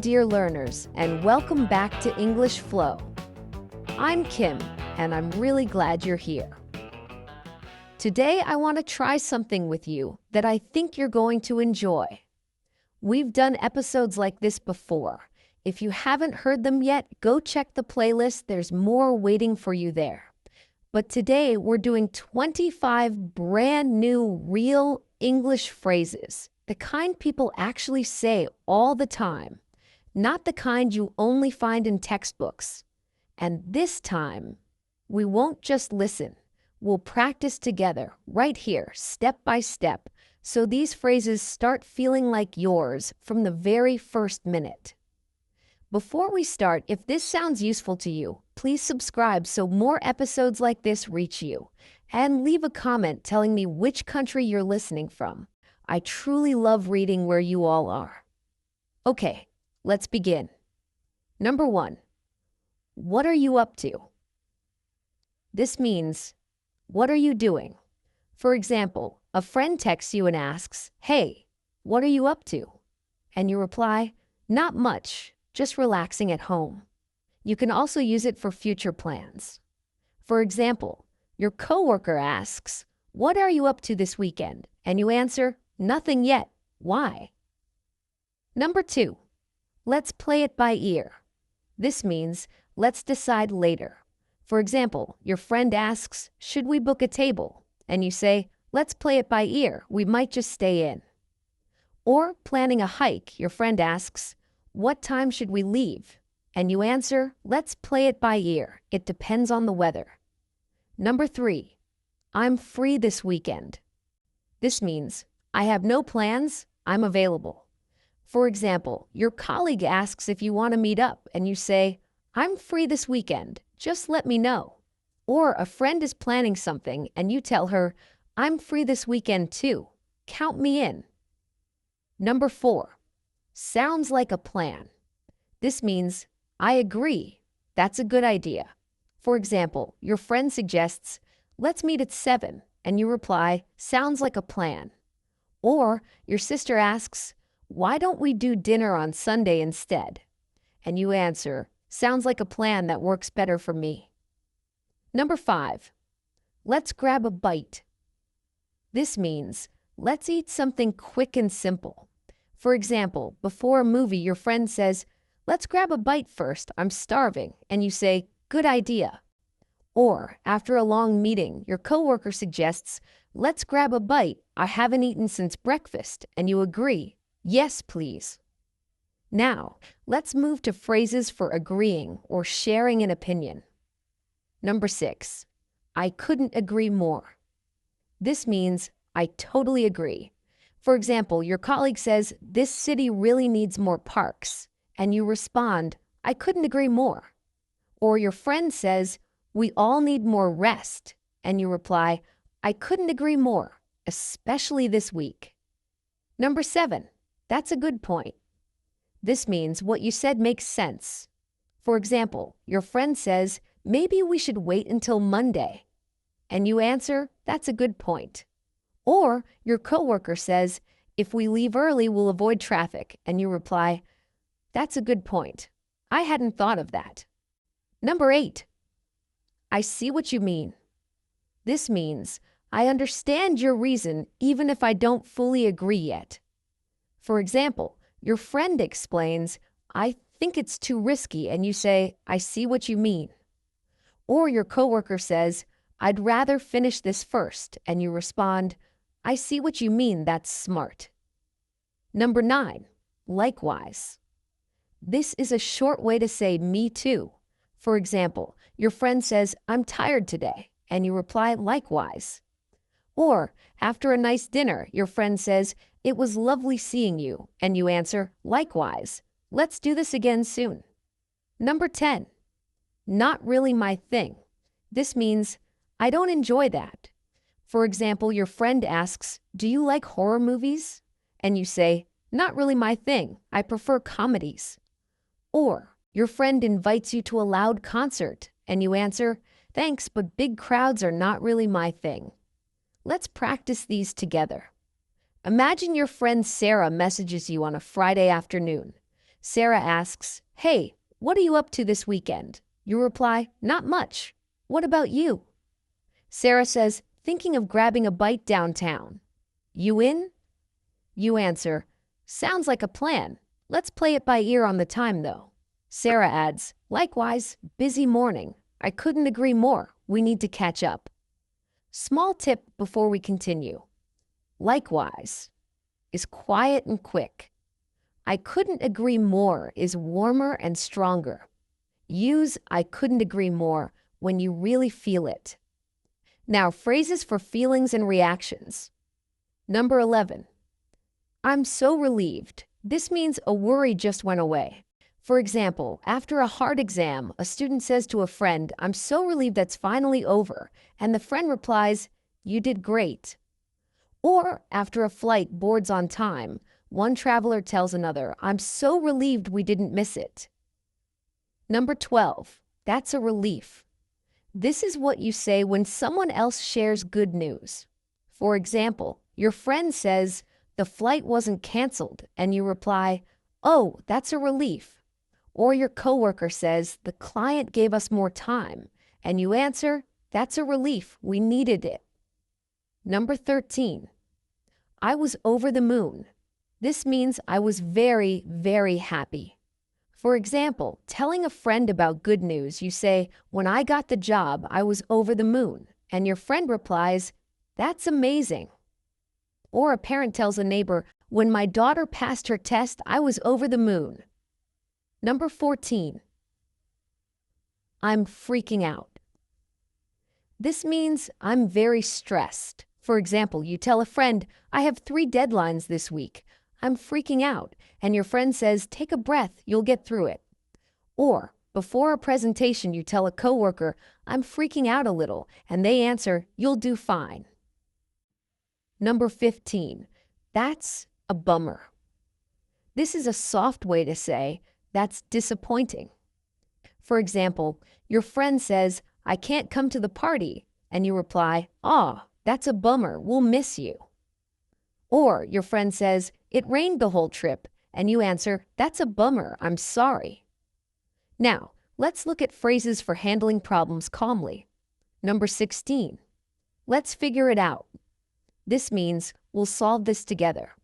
dear learners, and welcome back to English Flow. I'm Kim, and I'm really glad you're here. Today, I want to try something with you that I think you're going to enjoy. We've done episodes like this before. If you haven't heard them yet, go check the playlist. There's more waiting for you there. But today, we're doing 25 brand new real English phrases, the kind people actually say all the time, not the kind you only find in textbooks. And this time, we won't just listen. We'll practice together, right here, step by step, so these phrases start feeling like yours from the very first minute. Before we start, if this sounds useful to you, please subscribe so more episodes like this reach you. And leave a comment telling me which country you're listening from. I truly love reading where you all are. Okay, let's begin. Number 1. What are you up to? This means, what are you doing? For example, a friend texts you and asks, "Hey, what are you up to?" And you reply, "Not much, just relaxing at home." You can also use it for future plans. For example, your coworker asks, "What are you up to this weekend?" And you answer, "Nothing yet. Why?" Number 2. Let's play it by ear. This means, let's decide later. For example, your friend asks, "Should we book a table?" And you say, "Let's play it by ear. We might just stay in." Or planning a hike, your friend asks, "What time should we leave?" And you answer, "Let's play it by ear. It depends on the weather." Number 3. I'm free this weekend. This means, I have no plans, I'm available. For example, your colleague asks if you want to meet up, and you say, "I'm free this weekend, just let me know." Or a friend is planning something, and you tell her, "I'm free this weekend too, count me in." Number 4. Sounds like a plan. This means, I agree, that's a good idea. For example, your friend suggests, "Let's meet at 7, and you reply, "Sounds like a plan." Or your sister asks, "Why don't we do dinner on Sunday instead?" And you answer, "Sounds like a plan that works better for me." Number 5. Let's grab a bite. This means, let's eat something quick and simple. For example, before a movie, your friend says, "Let's grab a bite first, I'm starving," and you say, "Good idea." Or, after a long meeting, your coworker suggests, "Let's grab a bite, I haven't eaten since breakfast," and you agree, "Yes, please." Now, let's move to phrases for agreeing or sharing an opinion. Number 6. I couldn't agree more. This means, I totally agree. For example, your colleague says, "This city really needs more parks," and you respond, "I couldn't agree more." Or your friend says, "We all need more rest," and you reply, "I couldn't agree more, especially this week." Number 7. That's a good point. This means what you said makes sense. For example, your friend says, "Maybe we should wait until Monday." And you answer, "That's a good point." Or your coworker says, "If we leave early, we'll avoid traffic," and you reply, "That's a good point. I hadn't thought of that." Number 8. I see what you mean. This means, I understand your reason even if I don't fully agree yet. For example, your friend explains, "I think it's too risky," and you say, "I see what you mean." Or your coworker says, "I'd rather finish this first," and you respond, "I see what you mean, that's smart." Number 9. Likewise. This is a short way to say "me too." For example, your friend says, "I'm tired today," and you reply, "Likewise." Or, after a nice dinner, your friend says, "It was lovely seeing you," and you answer, "Likewise. Let's do this again soon." Number 10. Not really my thing. This means, I don't enjoy that. For example, your friend asks, "Do you like horror movies?" And you say, "Not really my thing. I prefer comedies." Or, your friend invites you to a loud concert, and you answer, "Thanks, but big crowds are not really my thing." Let's practice these together. Imagine your friend Sarah messages you on a Friday afternoon. Sarah asks, "Hey, what are you up to this weekend?" You reply, "Not much. What about you?" Sarah says, "Thinking of grabbing a bite downtown. You in?" You answer, "Sounds like a plan. Let's play it by ear on the time, though." Sarah adds, "Likewise, busy morning. I couldn't agree more. We need to catch up." Small tip before we continue. Likewise is quiet and quick. I couldn't agree more is warmer and stronger. Use I couldn't agree more when you really feel it. Now, phrases for feelings and reactions. Number 11. I'm so relieved. This means a worry just went away. For example, after a hard exam, a student says to a friend, "I'm so relieved that's finally over." And the friend replies, "You did great." Or after a flight boards on time, one traveler tells another, "I'm so relieved we didn't miss it." Number 12. That's a relief. This is what you say when someone else shares good news. For example, your friend says, "The flight wasn't canceled," and you reply, "Oh, that's a relief." Or your coworker says, "The client gave us more time," and you answer, "That's a relief, we needed it." Number 13. I was over the moon. This means I was very, very happy. For example, telling a friend about good news, you say, "When I got the job, I was over the moon," and your friend replies, "That's amazing." Or a parent tells a neighbor, "When my daughter passed her test, I was over the moon." Number 14. I'm freaking out. This means I'm very stressed. For example, you tell a friend, "I have 3 deadlines this week. I'm freaking out," and your friend says, "Take a breath, you'll get through it." Or, before a presentation, you tell a coworker, "I'm freaking out a little," and they answer, "You'll do fine." Number 15. That's a bummer. This is a soft way to say, "That's disappointing." For example, your friend says, "I can't come to the party," and you reply, "Aw, that's a bummer, we'll miss you." Or your friend says, "It rained the whole trip," and you answer, "That's a bummer, I'm sorry." Now, let's look at phrases for handling problems calmly. Number 16. Let's figure it out. This means we'll solve this together.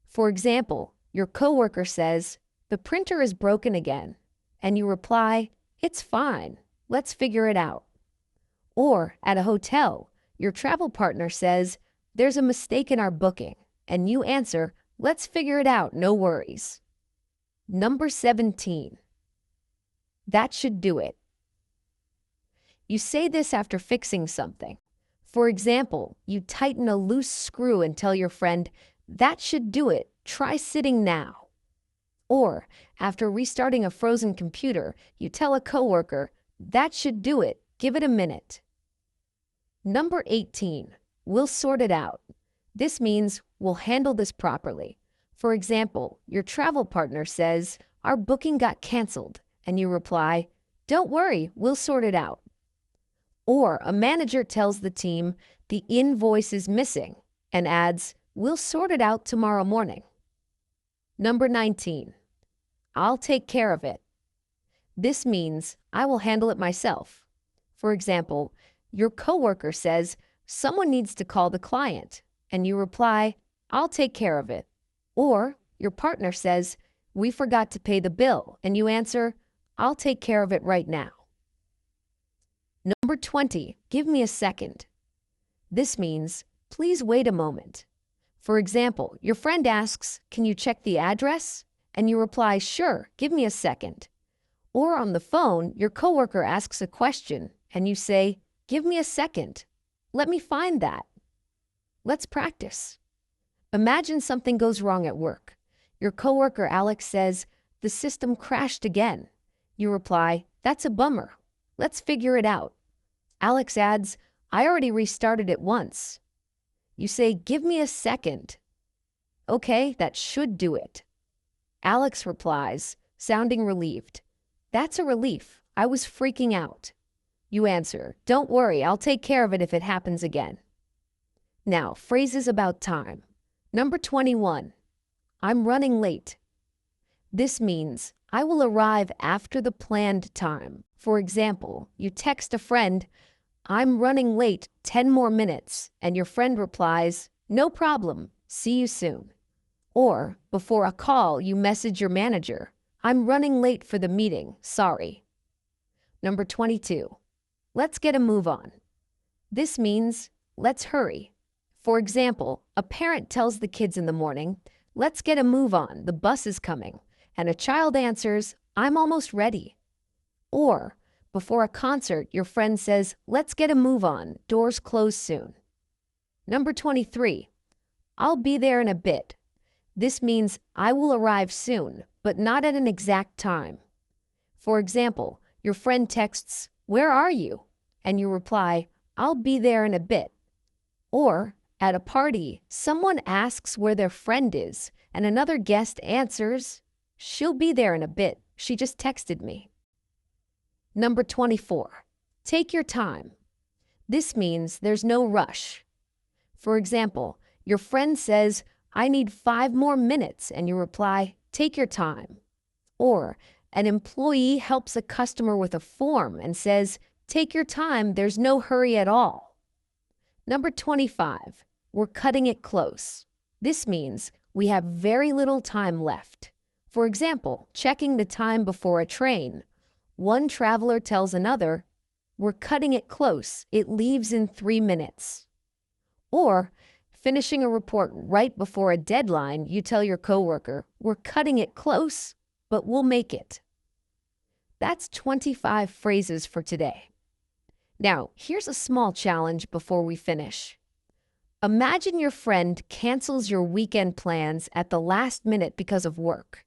For example, your coworker says, "The printer is broken again," and you reply, "It's fine, let's figure it out." Or at a hotel, your travel partner says, "There's a mistake in our booking," and you answer, "Let's figure it out, no worries." Number 17. That should do it. You say this after fixing something. For example, you tighten a loose screw and tell your friend, "That should do it, try sitting now." Or, after restarting a frozen computer, you tell a coworker, "That should do it, give it a minute." Number 18. We'll sort it out. This means we'll handle this properly. For example, your travel partner says, "Our booking got canceled," and you reply, "Don't worry, we'll sort it out." Or a manager tells the team, "The invoice is missing," and adds, "We'll sort it out tomorrow morning." Number 19. I'll take care of it. This means I will handle it myself. For example, your coworker says, "Someone needs to call the client," and you reply, "I'll take care of it." Or your partner says, "We forgot to pay the bill," and you answer, "I'll take care of it right now." Number 20, give me a second. This means, please wait a moment. For example, your friend asks, "Can you check the address?" And you reply, "Sure, give me a second." Or on the phone, your coworker asks a question, and you say, "Give me a second. Let me find that." Let's practice. Imagine something goes wrong at work. Your coworker Alex says, "The system crashed again." You reply, "That's a bummer. Let's figure it out." Alex adds, "I already restarted it once." You say, "Give me a second." "Okay, that should do it." Alex replies, sounding relieved, "That's a relief. I was freaking out." You answer, "Don't worry, I'll take care of it if it happens again." Now, phrases about time. Number 21. I'm running late. This means I will arrive after the planned time. For example, you text a friend, "I'm running late 10 more minutes," and your friend replies, "No problem, see you soon." Or, before a call, you message your manager, "I'm running late for the meeting, sorry." Number 22. Let's get a move on. This means, let's hurry. For example, a parent tells the kids in the morning, "Let's get a move on, the bus is coming." And a child answers, "I'm almost ready." Or, before a concert, your friend says, "Let's get a move on, doors close soon." Number 23. I'll be there in a bit. This means I will arrive soon, but not at an exact time. For example, your friend texts, "Where are you?" And you reply, "I'll be there in a bit." Or, at a party, someone asks where their friend is, and another guest answers, "She'll be there in a bit. She just texted me." Number 24. Take your time. This means there's no rush. For example, your friend says, "I need 5 more minutes," and you reply, "Take your time." Or, an employee helps a customer with a form and says, "Take your time, there's no hurry at all." Number 25. We're cutting it close. This means we have very little time left. For example, checking the time before a train. One traveler tells another, "We're cutting it close, it leaves in 3 minutes." Or, finishing a report right before a deadline, you tell your coworker, "We're cutting it close, but we'll make it." That's 25 phrases for today. Now, here's a small challenge before we finish. Imagine your friend cancels your weekend plans at the last minute because of work.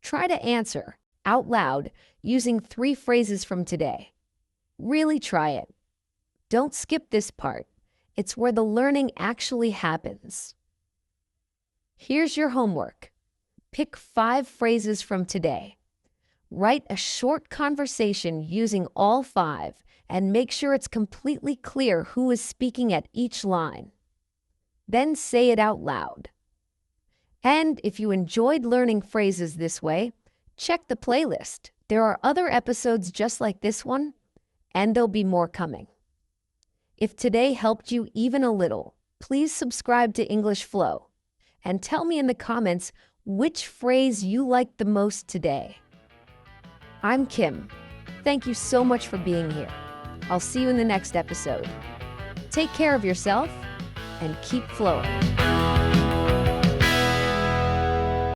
Try to answer, out loud, using 3 phrases from today. Really try it. Don't skip this part. It's where the learning actually happens. Here's your homework. Pick 5 phrases from today. Write a short conversation using all 5 and make sure it's completely clear who is speaking at each line. Then say it out loud. And if you enjoyed learning phrases this way, check the playlist. There are other episodes just like this one, and there'll be more coming. If today helped you even a little, please subscribe to English Flow and tell me in the comments which phrase you liked the most today. I'm Kim. Thank you so much for being here. I'll see you in the next episode. Take care of yourself and keep flowing.